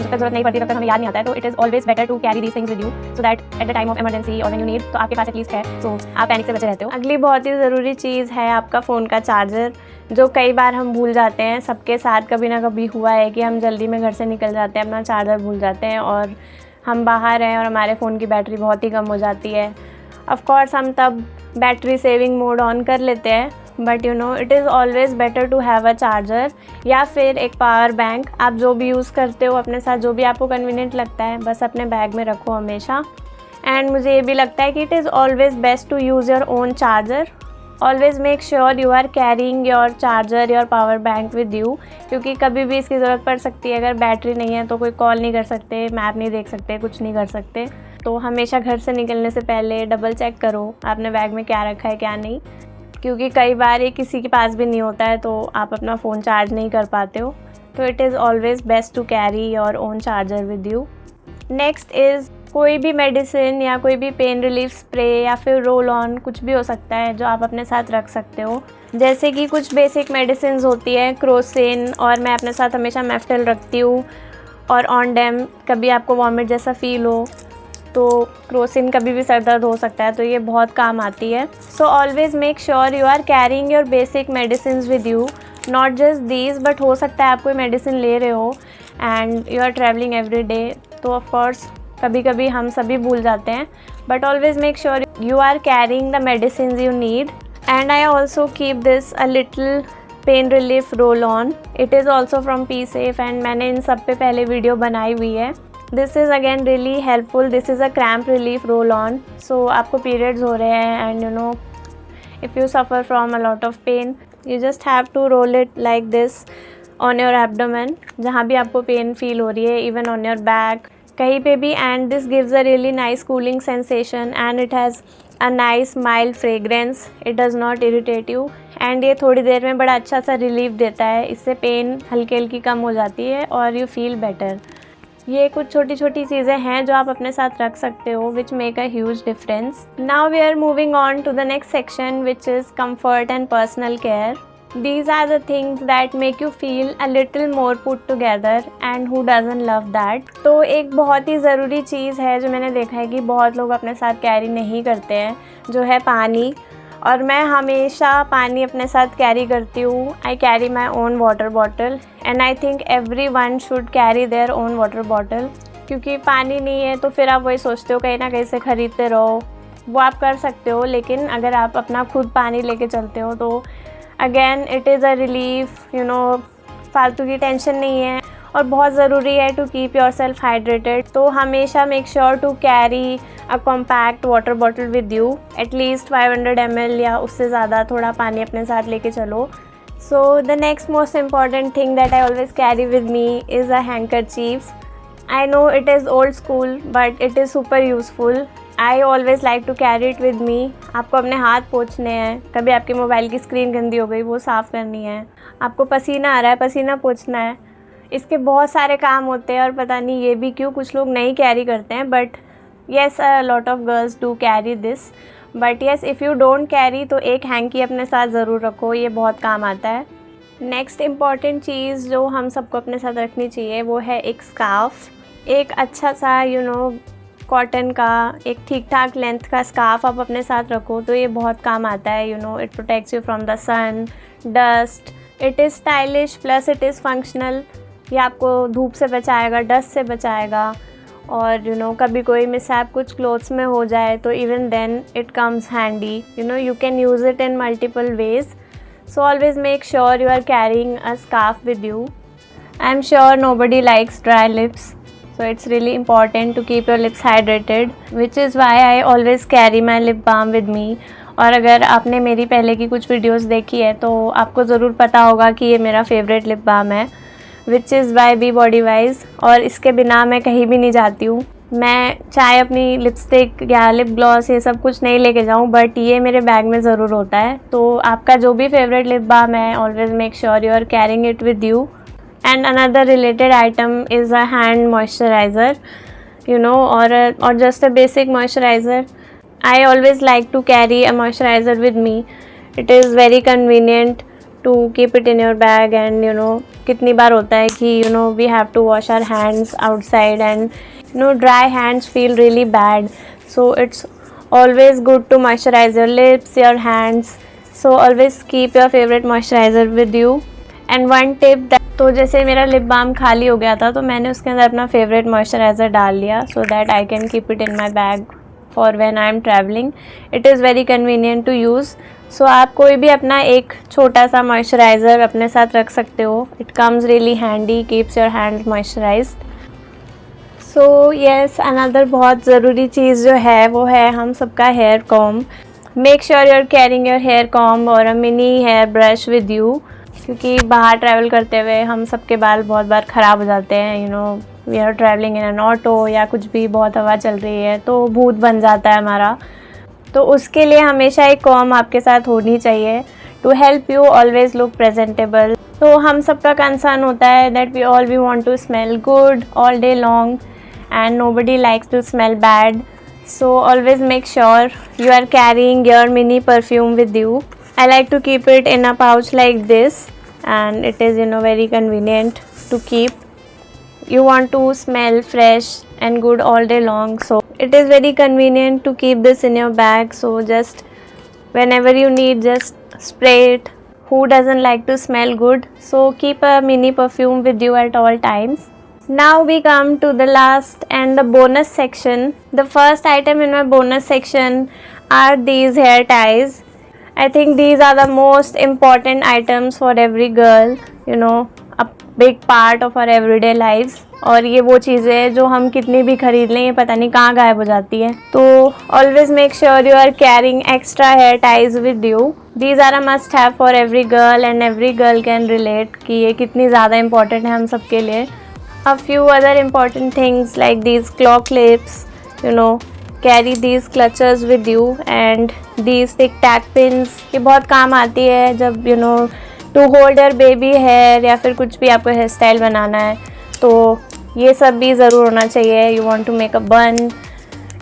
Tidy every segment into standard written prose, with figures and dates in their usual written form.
जब तक जरूरत नहीं पड़ती तब तक हमें याद नहीं आता है, तो it is always better to carry these things with you so that at the time of emergency और व्हेन यू नीड तो आपके पास एटलीस्ट है, सो आप पैनिक से बचे रहते हो। अगली बहुत ही ज़रूरी चीज़ है आपका फ़ोन का चार्जर, जो कई बार हम भूल जाते हैं। सबके साथ कभी ना कभी हुआ है कि हम जल्दी में घर से निकल जाते हैं, अपना चार्जर भूल जाते हैं और हम बाहर हैं और हमारे फ़ोन की बैटरी बहुत ही कम हो जाती है। ऑफ कोर्स हम तब बैटरी सेविंग मोड ऑन कर लेते हैं, but you know it is always better to have a charger या फिर एक पावर बैंक। आप जो भी यूज़ करते हो अपने साथ, जो भी आपको कन्वीनियंट लगता है, बस अपने बैग में रखो हमेशा। एंड मुझे ये भी लगता है कि it is always best to use your own charger. Always make sure you are carrying your charger, your power bank with you, क्योंकि कभी भी इसकी ज़रूरत पड़ सकती है। अगर बैटरी नहीं है तो कोई कॉल नहीं कर सकते, मैप नहीं देख सकते, कुछ नहीं कर सकते। तो हमेशा घर से निकलने से पहले डबल चेक करो आपने बैग में क्या रखा है क्या नहीं, क्योंकि कई बार ये किसी के पास भी नहीं होता है तो आप अपना फ़ोन चार्ज नहीं कर पाते हो। तो it is always best to carry your own charger with you. Next is कोई भी मेडिसिन या कोई भी पेन रिलीफ स्प्रे या फिर रोल ऑन, कुछ भी हो सकता है जो आप अपने साथ रख सकते हो। जैसे कि कुछ बेसिक मेडिसिन होती है, क्रोसिन, और मैं अपने साथ हमेशा मेफ्टल रखती हूँ, और ऑनडेम। कभी आपको वॉमिट जैसा फील हो तो क्रोसिन, कभी भी सर दर्द हो सकता है तो ये बहुत काम आती है। So always make sure you are carrying your basic medicine with you, not just these, but हो सकता है आप कोई मेडिसिन ले रहे हो and you are travelling every day, तो ऑफकोर्स कभी कभी हम सभी भूल जाते हैं, but always make sure you are carrying the medicine you need. And I also keep this a little pain relief roll on, it is also from P safe, and मैंने इन सब पे पहले वीडियो बनाई हुई है। This is again really helpful. This is a cramp relief roll on. So आपको periods हो रहे हैं and you know if you suffer from a lot of pain, you just have to roll it like this on your abdomen, जहाँ भी आपको pain feel हो रही है, इवन ऑन योर बैक, कहीं पे भी। And this gives a really nice cooling sensation and it has a nice mild fragrance, it does not irritate you, and ये थोड़ी देर में बड़ा अच्छा सा रिलीफ देता है। इससे पेन हल्की हल्की कम हो जाती है और यू फील बेटर। ये कुछ छोटी छोटी चीज़ें हैं जो आप अपने साथ रख सकते हो, which make a huge difference. Now we are moving on to the next section, which is comfort and personal care. These are the things that make you feel a little more put together, and who doesn't love that? तो एक बहुत ही ज़रूरी चीज़ है जो मैंने देखा है कि बहुत लोग अपने साथ कैरी नहीं करते हैं, जो है पानी। और मैं हमेशा पानी अपने साथ कैरी करती हूँ। I carry my own water bottle and I think everyone should carry their own water bottle, क्योंकि पानी नहीं है तो फिर आप वही सोचते हो कहीं ना कहीं से ख़रीदते रहो। वो आप कर सकते हो, लेकिन अगर आप अपना खुद पानी लेके चलते हो तो again it is a relief, you know, फालतू की टेंशन नहीं है। और बहुत ज़रूरी है to keep yourself hydrated, तो हमेशा make sure to carry a compact water bottle with you, at least 500 ml या उससे ज़्यादा थोड़ा पानी अपने साथ लेके चलो। So the next most important thing that I always carry with me is a handkerchief. I know it is old school, but it is super useful. I always like to carry it with me. आपको अपने हाथ पोंछने हैं, कभी आपके mobile की screen गंदी हो गई, वो साफ़ करनी है, आपको पसीना आ रहा है, पसीना पोंछना है, इसके बहुत सारे काम होते हैं। और पता नहीं ये भी क्यों कुछ लोग नहीं कैरी करते हैं, but yes a lot of girls do carry this. But yes, if you don't carry तो एक हैंकी अपने साथ ज़रूर रखो, ये बहुत काम आता है। नेक्स्ट इम्पॉर्टेंट चीज़ जो हम सबको अपने साथ रखनी चाहिए वो है एक स्कार्फ़। एक अच्छा सा यू नो कॉटन का एक ठीक ठाक लेंथ का स्कार्फ आप अपने साथ रखो तो ये बहुत काम आता है। You know it protects you from the sun, dust, it is stylish plus it is functional. ये आपको धूप से बचाएगा, डस्ट से बचाएगा, और यू नो कभी कोई मिसहैप कुछ क्लोथ्स में हो जाए तो even then it comes handy. You know you can use it in multiple ways, so always make sure you are carrying a scarf with you. I am sure nobody likes dry lips, so it's really important to keep your lips hydrated, which is why I always carry my lip balm with me. और अगर आपने मेरी पहले की कुछ videos देखी है तो आपको ज़रूर पता होगा कि ये मेरा फेवरेट लिप बाम है, which is by be body wise. और इसके बिना मैं कहीं भी नहीं जाती हूँ। मैं चाहे अपनी लिपस्टिक या लिप ग्लॉस ये सब कुछ नहीं लेके जाऊँ, बट ये मेरे बैग में ज़रूर होता है। तो आपका जो भी फेवरेट लिप बाम है, always make sure you are carrying it with you. And another related item is a hand moisturizer, you know, or just a basic moisturizer. I always like to carry a moisturizer with me. It is very convenient to keep it in your bag, and you know कितनी बार होता है कि you know we have to wash our hands outside, and you know dry hands feel really bad, so it's always good to moisturize your lips, your hands, so always keep your favorite moisturizer with you. And one tip that, तो जैसे मेरा lip balm खाली हो गया था तो मैंने उसके अंदर अपना फेवरेट मॉइस्चराइज़र डाल लिया, so that I can keep it in my bag for when I am travelling. It is very convenient to use. So आप कोई भी अपना एक छोटा सा मॉइस्चराइज़र अपने साथ रख सकते हो. It comes really handy, keeps your hands moisturised. So yes, another बहुत ज़रूरी चीज़ जो है वो है हम सबका hair comb. Make sure you are carrying your hair comb और a mini hair brush with you, क्योंकि बाहर ट्रैवल करते हुए हम सबके बाल बहुत बार ख़राब हो जाते हैं. You know we are travelling in an auto या कुछ भी, बहुत हवा चल रही है तो भूत बन जाता है हमारा. तो उसके लिए हमेशा एक कॉम्ब आपके साथ होनी चाहिए to help you always look presentable. तो हम सबका कंसर्न होता है that we all we want to smell good all day long and nobody likes to smell bad. So always make sure you are carrying your mini perfume with you. I like to keep it in a pouch like this, and it is, you know, very convenient to keep. You want to smell fresh and good all day long, so it is very convenient to keep this in your bag. So just whenever you need, just spray it. Who doesn't like to smell good? So keep a mini perfume with you at all times. Now we come to the last and the bonus section. The first item in my bonus section are these hair ties. I think these are the most important items for every girl, you know, a big part of our everyday lives. और ये वो चीज़ें हैं जो हम कितनी भी खरीद लें ये पता नहीं कहाँ गायब हो जाती है. तो always make sure you are carrying extra hair ties with you. These are a must have for every girl, and every girl can relate कि ये कितनी ज़्यादा important है हम सब के लिए. A few other important things like these claw clips, you know, carry these clutches with you, and these tic tac pins. ये बहुत काम आती है जब you know to hold your baby hair या फिर कुछ भी आपको हेयर स्टाइल बनाना है तो ये सब भी ज़रूर होना चाहिए. You want to make a bun,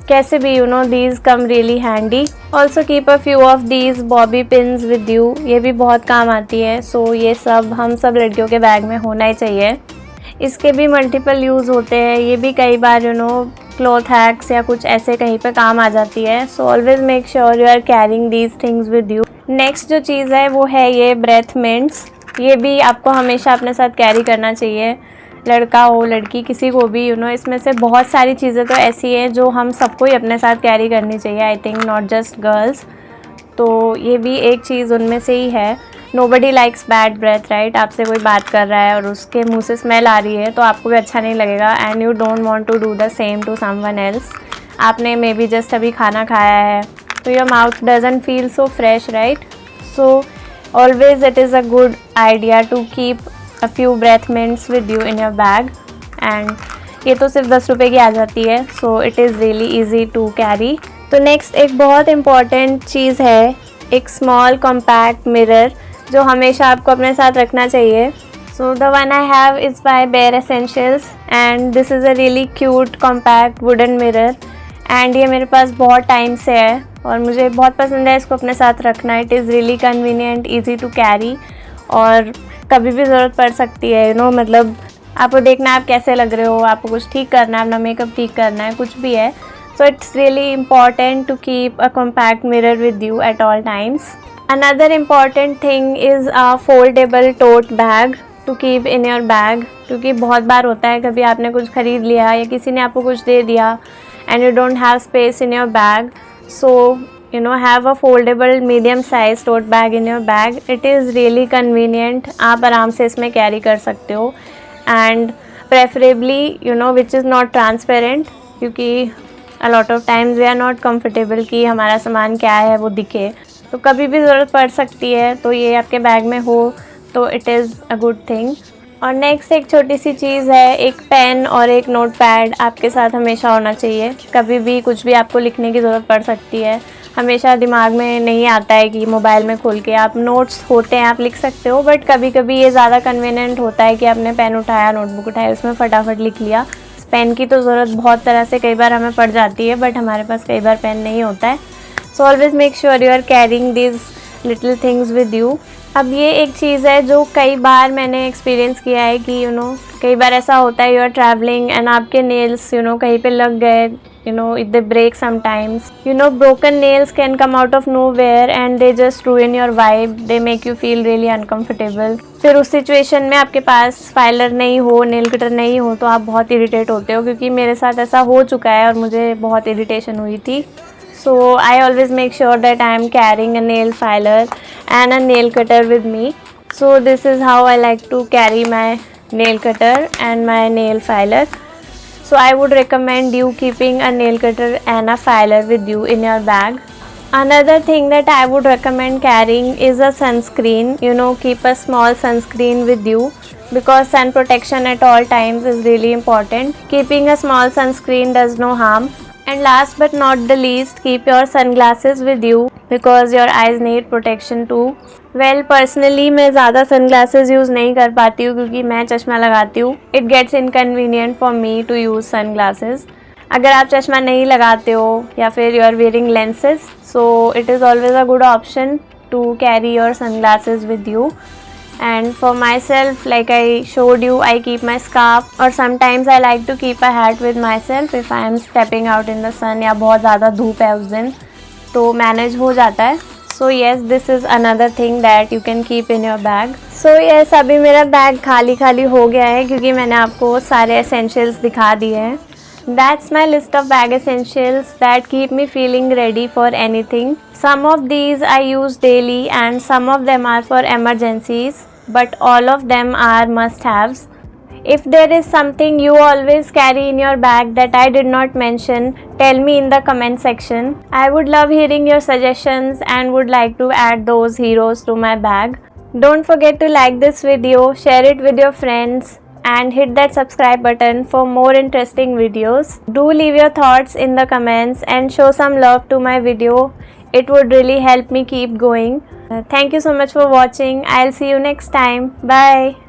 कैसे भी you know these come really handy. Also keep a few of these bobby pins with you. ये भी बहुत काम आती है. So ये सब हम सब लड़कियों के बैग में होना ही चाहिए. इसके भी मल्टीपल यूज़ होते हैं. ये भी कई बार यू नो क्लॉथ हैक्स या कुछ ऐसे कहीं पे काम आ जाती है. So always make sure you are carrying these things with you. Next जो चीज़ है वो है ये ब्रेथ मिंट्स. ये भी आपको हमेशा अपने साथ कैरी करना चाहिए, लड़का हो लड़की किसी को भी. यू नो इसमें से बहुत सारी चीज़ें तो ऐसी हैं जो हम सबको ही अपने साथ कैरी करनी चाहिए. I think not just girls. तो ये भी एक चीज़ उनमें से ही है. Nobody likes bad breath, right. आपसे कोई बात कर रहा है और उसके मुंह से स्मेल आ रही है तो आपको भी अच्छा नहीं लगेगा, and you don't want to do the same to someone else. आपने मे बी जस्ट अभी खाना खाया है तो your mouth doesn't feel so fresh, right. So always it is a good idea to keep a few breath mints with you in your bag. And ये तो सिर्फ 10 रुपये की आ जाती है, so it is really easy to carry. तो next एक बहुत इम्पॉर्टेंट चीज़ है एक स्मॉल कॉम्पैक्ट मिरर जो हमेशा आपको अपने साथ रखना चाहिए. So the one I have is by Bare Essentials, and this is a really cute compact wooden mirror. And ये मेरे पास बहुत टाइम से है और मुझे बहुत पसंद है इसको अपने साथ रखना. It is really convenient, easy to carry, और कभी भी ज़रूरत पड़ सकती है. यू नो मतलब आपको देखना है आप कैसे लग रहे हो, आपको कुछ ठीक करना है, अपना मेकअप ठीक करना है, कुछ भी है. So it's really important to keep a compact mirror with you at all times. Another important thing is a foldable tote bag to keep in your bag, क्योंकि बहुत बार होता है कभी आपने कुछ ख़रीद लिया या किसी ने आपको कुछ दे दिया and you don't have space in your bag, so you know have a foldable medium size tote bag in your bag. It is really convenient. आप आराम से इसमें कैरी कर सकते हो, and preferably you know which is not transparent, क्योंकि a lot of times we are not comfortable कि हमारा सामान क्या है वो दिखे, तो कभी भी ज़रूरत पड़ सकती है. तो ये आपके बैग में हो तो it is a good thing. और नेक्स्ट एक छोटी सी चीज़ है, एक पेन और एक नोट पैड आपके साथ हमेशा होना चाहिए. कभी भी कुछ भी आपको लिखने की ज़रूरत पड़ सकती है. हमेशा दिमाग में नहीं आता है कि मोबाइल में खोल के आप नोट्स होते हैं आप लिख सकते हो, बट कभी कभी ये ज़्यादा कन्वीनियंट होता है कि आपने पेन उठाया, नोटबुक उठाया, उसमें फटाफट लिख लिया. पेन की तो ज़रूरत बहुत तरह से कई बार हमें पड़ जाती है, बट हमारे पास कई बार पेन नहीं होता है. So always make sure you are carrying these little things with you. अब ये एक चीज़ है जो कई बार मैंने एक्सपीरियंस किया है कि कई बार ऐसा होता है, यू आर ट्रैवलिंग एंड आपके नेल्स कहीं पे लग गए, they break sometimes. Broken nails can come out of nowhere and they just ruin your vibe. They make you feel really uncomfortable. फिर उस सिचुएशन में आपके पास फाइलर नहीं हो, नेल कटर नहीं हो, तो आप बहुत इरिटेट होते हो, क्योंकि मेरे साथ ऐसा हो चुका है और मुझे बहुत इरिटेशन हुई थी. So I always make sure that I am carrying a nail filer and a nail cutter with me. So this is how I like to carry my nail cutter and my nail filer. So I would recommend you keeping a nail cutter and a filer with you in your bag. Another thing that I would recommend carrying is a sunscreen. Keep a small sunscreen with you, because sun protection at all times is really important. Keeping a small sunscreen does no harm. And last but not the least, keep your sunglasses with you, because your eyes need protection too. Well, personally मैं ज़्यादा sunglasses use नहीं कर पाती हूँ, क्योंकि मैं चश्मा लगाती हूँ. It gets inconvenient for me to use sunglasses. अगर आप चश्मा नहीं लगाते हो या फिर you are wearing lenses, so it is always a good option to carry your sunglasses with you. And for myself, like I showed you, I keep my scarf, or sometimes I like to keep a hat with myself if I am stepping out in the sun या बहुत ज़्यादा धूप है उस दिन, तो manage हो जाता है. So yes, this is another thing that you can keep in your bag. So yes, अभी मेरा बैग खाली खाली हो गया है, क्योंकि मैंने आपको सारे essentials दिखा दिए हैं. That's my list of bag essentials that keep me feeling ready for anything. Some of these I use daily and some of them are for emergencies, but all of them are must-haves. If there is something you always carry in your bag that I did not mention, tell me in the comment section. I would love hearing your suggestions and would like to add those heroes to my bag. Don't forget to like this video, share it with your friends, and hit that subscribe button for more interesting videos. Do leave your thoughts in the comments and show some love to my video. It would really help me keep going. Thank you so much for watching. I'll see you next time. Bye.